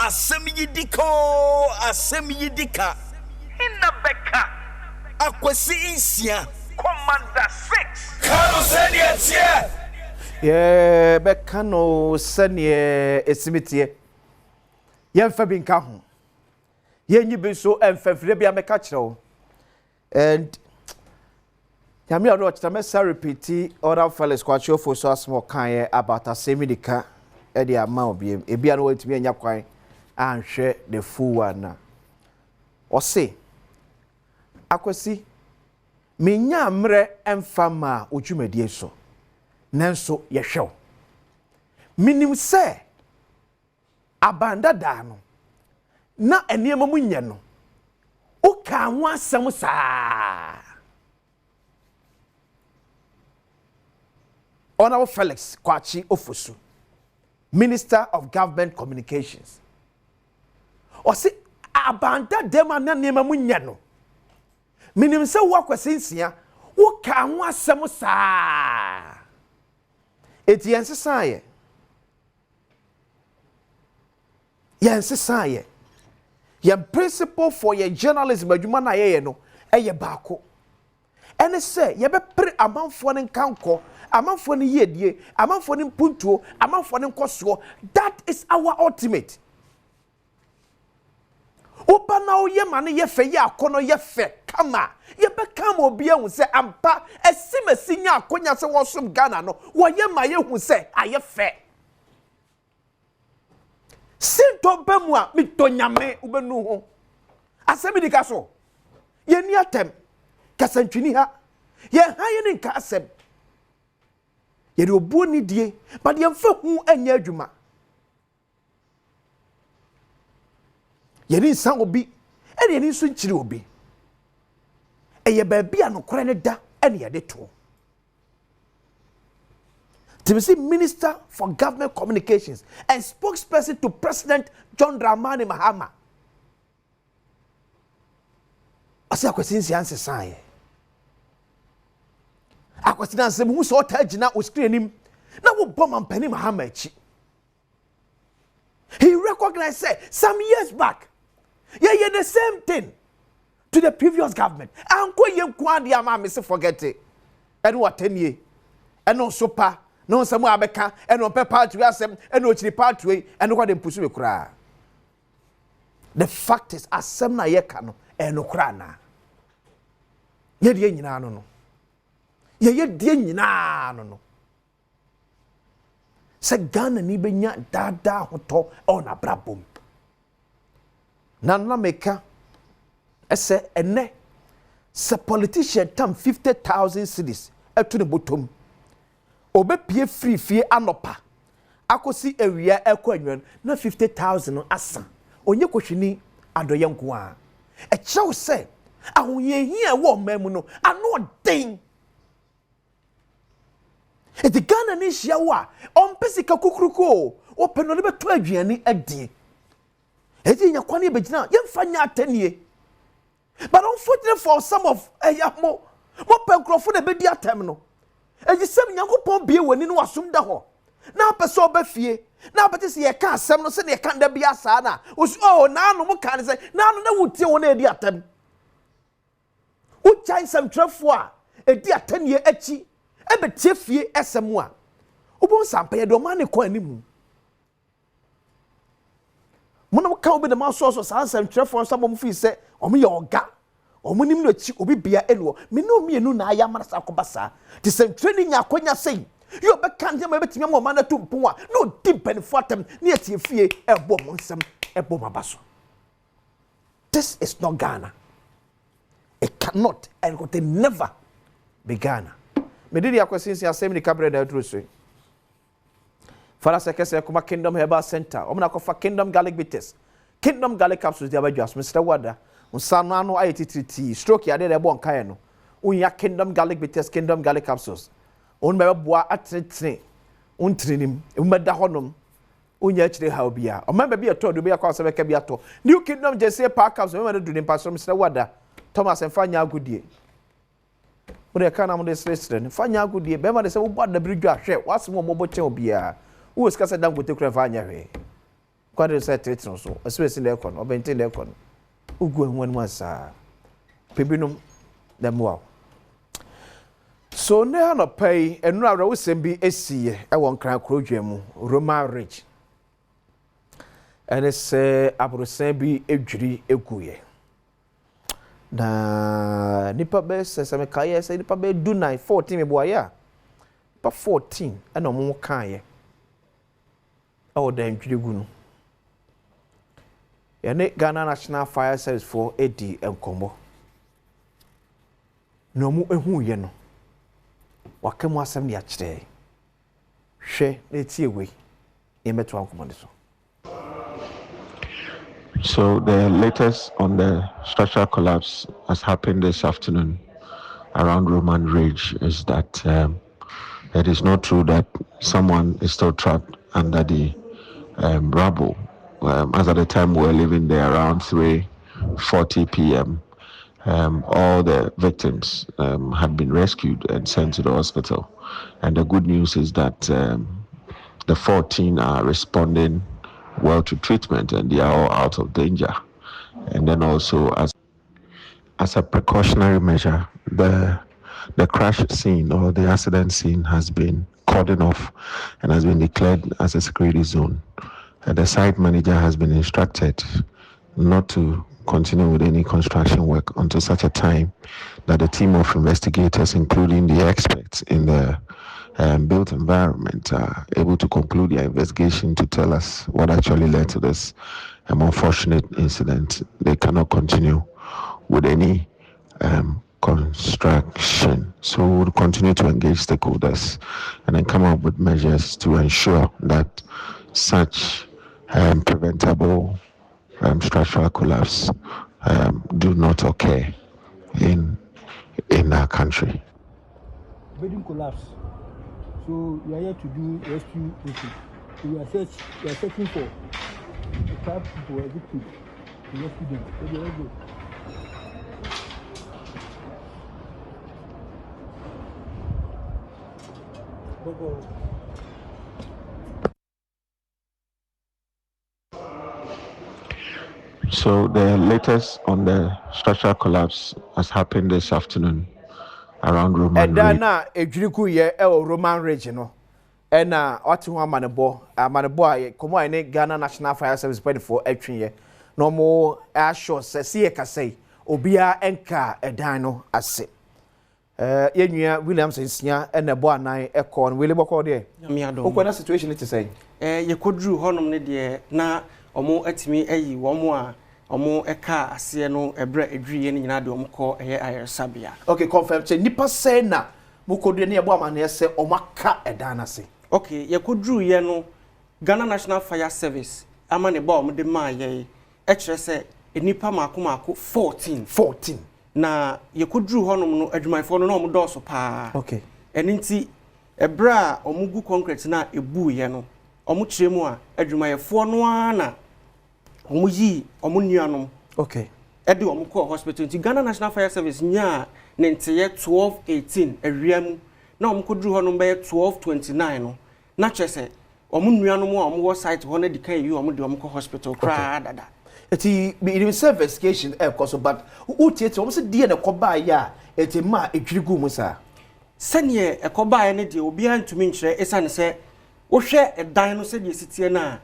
Asem Yi Di Ka, Asem Yi Di Ka. Inna Beka. Akwesi insia. Commander 6. Kano senior. Yeah, Beka no senior esimitie. Yemfa bi nka ho. Yenyi bi so emfafire bia meka kyerɛw. And Yami ado chita repeat other fellas kwacho for so small kan about Asem Yi Di Ka e dey ama obiem e bia no watimi anya kwan anhwe the full one. O say akwasi menya mre emfa ma odwumadie so nanso ye hwew minim se abanda da no na eniema mu nye no o ka ho asem saa Honorable Felix Kwachi Ofosu, Minister of Government Communications. O si abanda dema na nema mu nya no. Minim se wo akwasinsia, wo ka ho asem saa. Eti yensesan ye. Yensesan ye. Your principle for your journalism adwuma na ye no, eye baako. Ene se ye be pre amanfo ne nkanko amanfo ne yedie amanfo ne mpuntuo amanfo ne nkoso. That is our ultimate. Opa na oye mane ye fe ye akono ye fe kama ye be kama obi ehun se ampa esimesi nya akonya se wosom Ghana no wo ye ma ye hu se aye fe sinto bemu a mitonyame ubenu ho Asem Yi Di Ka so ye ni atem kasantwini ha ye haye ne nka asem ye de obuo ni die but ye mfa hu anya adwuma ye ni san obi e ye ni so nkyiri obi e ye ba bia no kore ne da e ne ye de to Timothy, Minister for Government Communications and spokesperson to President John Dramani Mahama. Asa kwasinsi anse saye. Akwasina nsem hu so otagina o screen nim na wo bomb Mpani Mahama echi. He recognized say some years back yeah the same thing to the previous government. Anko ye nkwade ama me se forget it. And what 10 years and no super no samu abeka and no party asem and no chiri party and what dem pusu we kura. The fact is asem na ye ka no e no kura na. Ye de nyina no no. Ye de nyina no no. Se Ghana ni benya dada hoto on abrabom. Nana meka ese ene se politician tam 50,000 cedis etu ne bottom. Obepie free fie anopa akosi ewia ekwanwan na 50,000 asa onye kohwini adoye nko a e chew se ahoyehia wo mamu no ano den e de Ghana ni hia wo a ompesika kukuruko openo ne beto aduane adi e di nyakwane begina yemfa nya atanie but unfortunately for some of mo penkrofo na bedi atem no eji sem Nyankopon bie wani no wasum da ho na pese obafie na pete se ye ka asem no se ne ka nda bia saa na o na no mo ka ne se na no na wutie wo na edi atem wo chai sem trafo a edi atanie achi ebetie fie esem a obon sampa ye do ma ne ko animu mo na ka obi de ma so saa sem trafo so mo fi se o mo ye oga omunim no chi obi bia elo me no mienu na aya marasa akobasa ti sem training akonya sei yo be kan je ma betimi mo na tumpon a no dimpen fatem na etie fie ebo mo nsem ebo mabaso. This is not Ghana. It cannot and it will never be Ghana. Me did yakwasinsi Asem Yi Di Ka breda truswe fara sekese kuma Kingdom Herbal Center omna ko fa Kingdom Garlic Bitters Kingdom Garlic Capsules dia badwas Mr. Wada unsano ano ayetitriti stroke ya de bon kae no unya Kingdom Garlic Bitters Kingdom Garlic Capsules on be boa atrete untrinim umeda honom unya chire ha obia o member bi ato do be akwa se be ka bi ato New Kingdom Jesse Park Capsules we do nim pastor Mr. Wada Thomas enfanya agudie ure kana mo de stressed enfanya agudie be ma de se wo boda bridwa hwe wasemo mo bo chen obia wo skasa dangote kura fanya hwe kwade say treatment so especially the ekon obenti the ekon ugu ehun anu asa pebinum dem wow so ne ha no pay enu awra wo sem bi esiye e won kran krodwa mu Roman Ridge ene se abrosan bi edwiri eguye na nipa be se me kaye se nipa be do 9 14 me boya pa 14 ena mo kan ye awo dan dwiri gu no yene Ghana National Fire Service for edi enkomo no mu ehu ye no wakemu asem ya kire hwe na tie we yemeto ankomo de so. So the latest on the structural collapse has happened this afternoon around Roman Ridge is that it is not true that someone is still trapped under the rubble. As at the time we were living there around 3:40 p.m., all the victims had been rescued and sent to the hospital. And the good news is that the 14 are responding well to treatment and they are all out of danger. And then also as a precautionary measure, the crash scene or the accident scene has been cordoned off and has been declared as a security zone. The site manager has been instructed not to continue with any construction work until such a time that the team of investigators, including the experts in the built environment, are able to conclude their investigation to tell us what actually led to this unfortunate incident. They cannot continue with any construction. So we'll continue to engage stakeholders and then come up with measures to ensure that such preventable structural collapse do not occur in our country. Building collapse. So we are here to do rescue mission. So we are searching for a trapped people or victims to rescue them. Okay, let's go. Go. So the latest on the structural collapse has happened this afternoon around Roman Ridge. And na edwiriku ye Roman Ridge no. And oti ho amanebo aye komo ene Ghana National Fire Service for etwen ye. No mo assure se ka say obia enka edan no ase. Yenua Williamson sia ene bo anan ekọ no wele bokọ de. Okọ na situation it say. Ye kodru honom ne de na omo atimi ayi womo a omo eka ase no ebra edwiye ne nyina de omo kọ ayaresabia. Okay, confirm say nipa say na mo kodru ne ebo amane se omo aka edan na se. Okay, ye kodru ye no Ghana National Fire Service amane ba omo de ma ye e kire se enipa mako 14 na ye kodru honom no adwumayfo no na omo do so pa. Okay. Eninti ebra omo gu concrete na ebu ye no omo kire mu a adwumayfo no ana omo yi omo nuanom. Okay. Edi omo call hospital nti Ghana National Fire Service nya ne nteye 12:18 awiam na omo kodru honom be 12:29 no na chese omo nuanom a omo wo site ho na dikan yi omo de omo call hospital kra dada. Eti be investigation course but utie omo se die na koba ya eti ma edwirigu mu sa. Sane ekoba ne de obi antumi nkyere esane se wo hwe edan no se de sitie na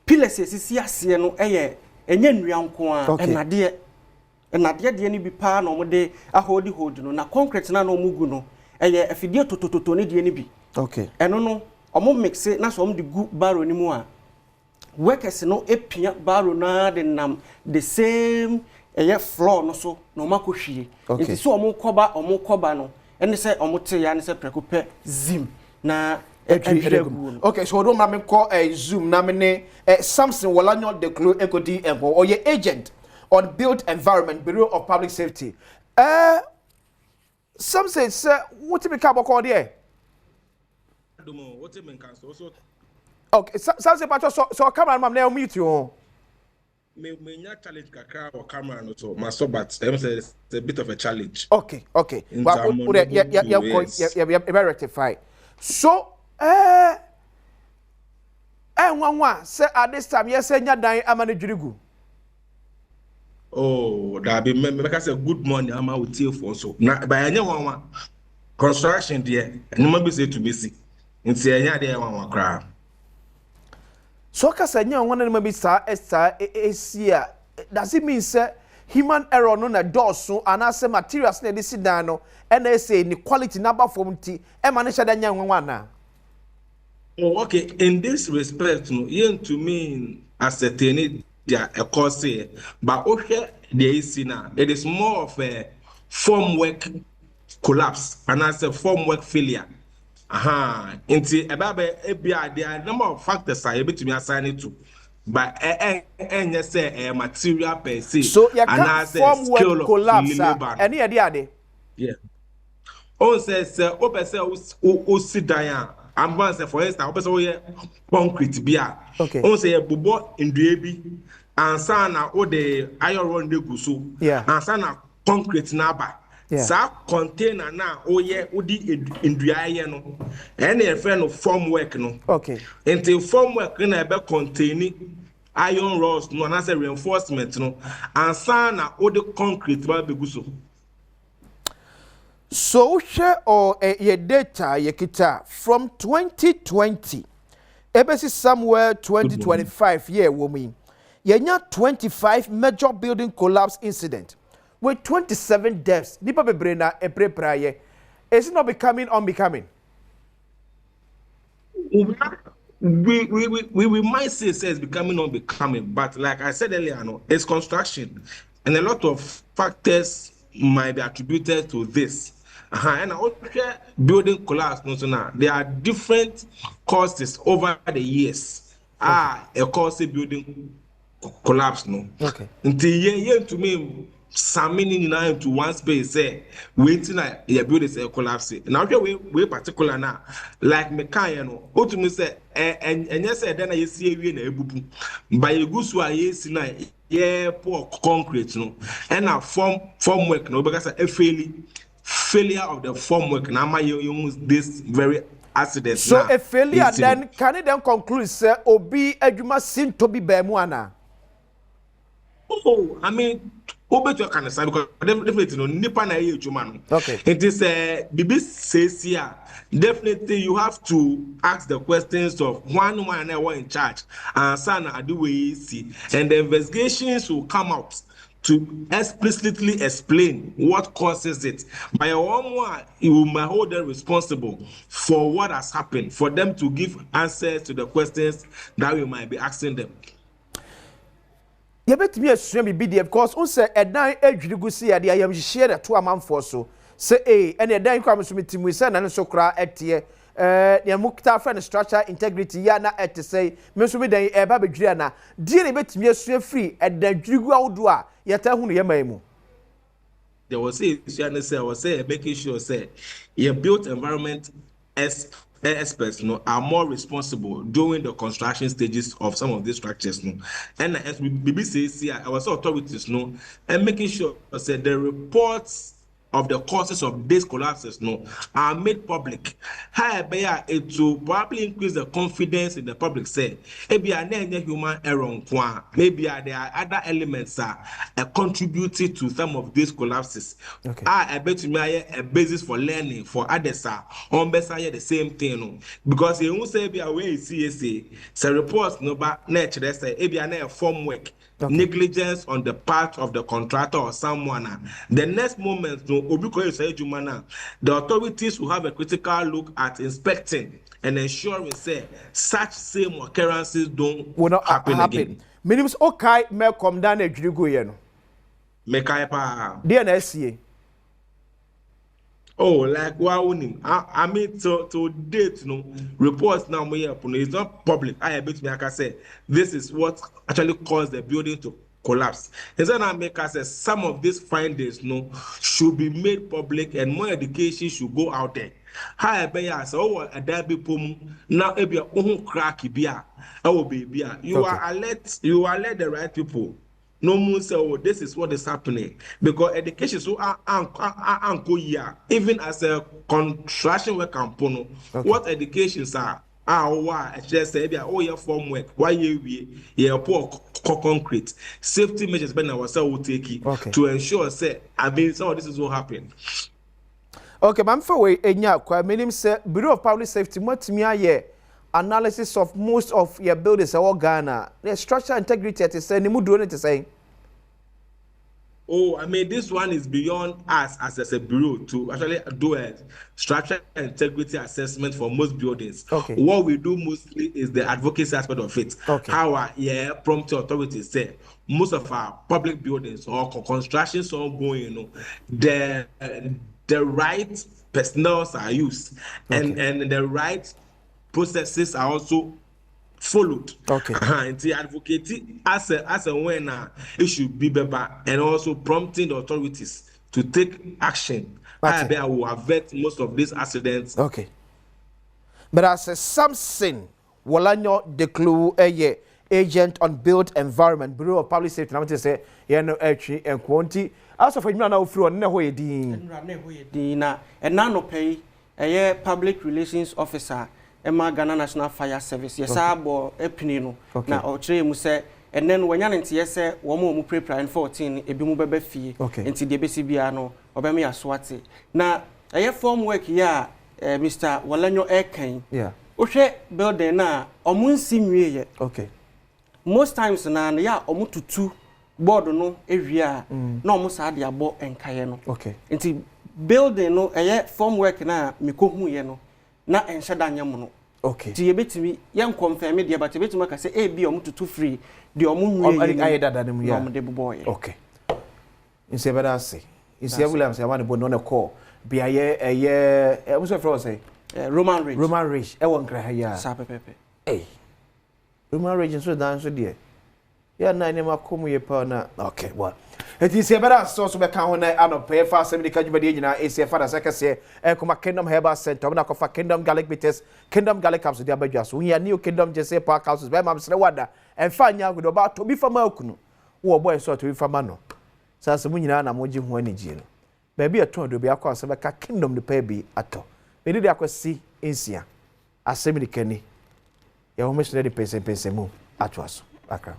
pillars esisi ase no eye enye nnuanko a enade de ni bi pa na omo de hold no na concrete na omo gu no eye afidie totototo ne de ni bi. Okay. Eno no omo mixe na so omo de gu barrow ni mu a workers no epia barrow na de nam the same eye floor no so na omo akohwie. Enti so omo koba no ene se omo te ya ne se prekope zim na okay, so don't make call a Zoom namine Samson Walanyo de Clo Equity or your agent on Built Environment Bureau of Public Safety. Some say, sir, what to be call there? Okay, some say, so camera man now meet you. Me challenge kakra or camera no so my so but it's a bit of a challenge. Okay. Well, rectify. So nwanwa say at this time yes nya dan amane dwirigu. Oh, that be make say good morning ama we tie for so. Na by anya nwanwa construction there, no man be say to be see. Nti anya there nwanwa kra. So kasa nya nwanwa no be sa esia. Does it mean say human error no na dɔɔso anaasɛ materials na ɛde si dan no ɛna ɛsɛ ni quality n'aba fam ti ɛma ne hyɛ da nya nwanwa na. Oh, okay. In this respect, no, yen to me ascertain their a course here, but okay, there is now. It is more of a formwork collapse, and as a formwork failure. Aha, into there are a number of factors I able to be assigned to. But just say a material per se. So you can't formwork collapse. Any idea? Yeah. On says, open say, sit down. I'm going to say, for instance, open say, concrete beer. Okay. On say, bubo in the and sana o the iron run de gusu. Yeah. And sana concrete naba. Yeah. Sa container na oye udi induaye no. Any friend of formwork no. Okay. Until formwork na ebe containing iron rods no na say reinforcement no. And sana o the concrete ba be gusu. So share or your data ye kita from 2020 ebesi somewhere 2025 year woman. Yenya 25 major building collapse incident with 27 deaths. Nipa bebre na epre praye. Is it not becoming unbecoming? We might say it's becoming unbecoming, but like I said earlier, no, it's construction, and a lot of factors might be attributed to this. And also building collapse, no, there are different causes over the years. Okay. A cause building collapse, no. Okay. Until you to me, some meaning into one space, say, waiting at your building a collapse. Now, we particular now, like Mekano, what to me say, and yes, then I see you in a book. By a goose who are yes, yeah, poor concrete, no, and a form work, no, because a failure of the formwork. Now, my use this very accident. So a failure then can it then conclude say obi adwuma sin to be bemuana? Oh, I mean, obeto can say because definitely no nipa na ye adwuma no. Okay. It is BB says here. Definitely you have to ask the questions of one in charge and son adu we see, and the investigations will come out to explicitly explain what causes it. By one, you might hold them responsible for what has happened, for them to give answers to the questions that we might be asking them. You bet me a swim be because on say a dine edge to go see a I am share that 2 months for so. Say, and a dine comes to me, Tim, we send and so cry at here. The Mukta friend structure integrity yana at to say, Miss Widay, a baby Giana, dear bet me a swim free at the Jugu. There was making sure say your built environment experts are more responsible during the construction stages of some of these structures and as BBC says our authorities and making sure say the reports of the causes of these collapses are made public. However, it will probably increase the confidence in the public. Say, maybe human error, maybe there are other elements contributing to some of these collapses. Okay. I bet you a basis for learning for others on the same thing. Because you won't say be away CSA, so reports but nature say maybe a formwork. Okay. Negligence on the part of the contractor or someone. The next moment, the authorities will have a critical look at inspecting and ensuring such same occurrences will not happen again. Minimum okay, may come down a Jugo. DNSCA. Oh, like I mean to date reports now it's not public. I bet me I can say this is what actually caused the building to collapse. And then I make us say some of these findings should be made public and more education should go out there. However, a derby pum now crack beer. You are alert the right people. No more say, oh, this is what is happening. Because education so even as a construction work component, what educations are just say your form work, why you poor concrete safety measures when our will take it to ensure say some of this is what happened. Okay, man, for way enya kwa menim say Bureau of Public Safety matimi aye analysis of most of your buildings in Ghana. The structural integrity at say nimu do to say. Oh, I mean, this one is beyond us as a bureau to actually do a structural integrity assessment for most buildings. Okay. What we do mostly is the advocacy aspect of it. Okay. How our prompting authorities say most of our public buildings or constructions ongoing, the right personnel are used and the right processes are also followed. Okay. And the advocating as a when it should be better and also prompting the authorities to take action. They will avert most of these accidents. Okay. But as a something, Walanyo declare a agent on built environment, Bureau of Public Safety. I'm to say, no actually and quantity. As of now, through on the din and nano pay a public relations officer. Emma Ghana National Fire Service. Yes, I bought a pinino. Now, or three muse, and then when you're in TSA, one more prepare and 14, a bimu fee, into the BCBano, or Bemi Aswati. Now, I have form work here, Mr. Walanyo Airkane. Yeah. Oshe building now, or moon sim. Okay. Most times now, yeah, or to two board no area, no almost had your board and Kayano. Okay. Into building no, a form work now, Mikomu yeno. Na enshada nyamuno. Okay. Ti yebetimi yen confirm dia but yebetimi ka say e bi omu tutu free de omu nwie aye dada dem ya. Omu de boy. Okay. Inse bada say. Inse Williams ya wan bo no call. Bi aye we say for say Roman Ridge. Roman Ridge. E won kra ha ya. Sa pepepe. Eh. Roman Ridge so dan so de. Ya na ne makomu ye pa na. Okay, what? It is a better source of a count and pay for some Kajibadina, ACF for a second say, Ekuma Kingdom Herbal Center, Nakofa Kingdom Gallic Bitters, Kingdom Gallic House with the Abajas. We are new Kingdom Jesse Park Houses, Bamam Srawada, and find out with about to be from Malkunu, or boy sort to be from Mano. Sasamunina, Moji Wenigino. Baby, a turn to be across a kingdom the baby at all. Maybe they are see in Sia. Asem Yi Di Ka. Your almost ready, Pese Move at was Accra.